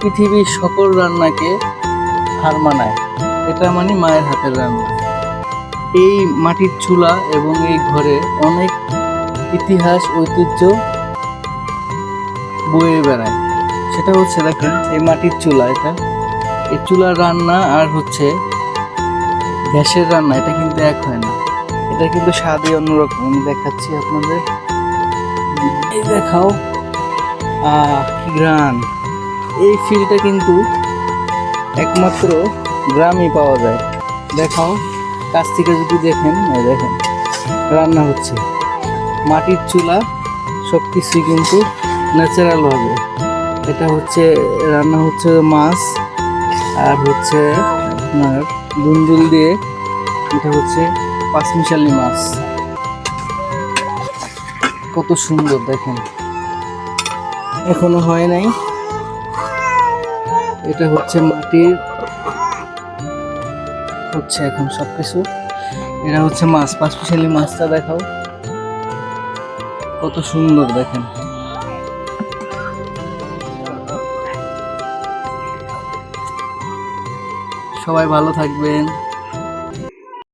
পৃথিবীর সকল রান্নাকে হার মানায়। এটা মানে মায়ের হাতের রান্না। এই মাটির চুলা এবং এই ঘরে অনেক ইতিহাস ঐতিহ্য বয়ে বেড়ায়। সেটা হচ্ছে দেখেন এই মাটির চুলা, এই চুলার রান্না আর হচ্ছে গ্যাসের রান্না এটা কিন্তু এক হয় না। এটা কিন্তু স্বাদই অন্যরকম। আমি দেখাচ্ছি আপনাদের, এই দেখাও। কি গ্রান! এই ফিলটা কিন্তু একমাত্র গ্রামই পাওয়া যায়। দেখাও কাছ থেকে যদি দেখেন, দেখেন রান্না হচ্ছে মাটির চুলা, সব কিছুই কিন্তু ন্যাচারাল ভাবে। এটা হচ্ছে রান্না হচ্ছে মাছ আর হচ্ছে আপনার দুন্দুল দিয়ে, এটা হচ্ছে পাঁচমিশালি মাছ। কত সুন্দর দেখেন, এখনো হয় নাই। এটা হচ্ছে মাটির হচ্ছে এখন সবকিছু। এটা হচ্ছে মাছ, পাঁচমিশালি মাছটা দেখাও কত সুন্দর দেখেন। সবাই ভালো থাকবেন।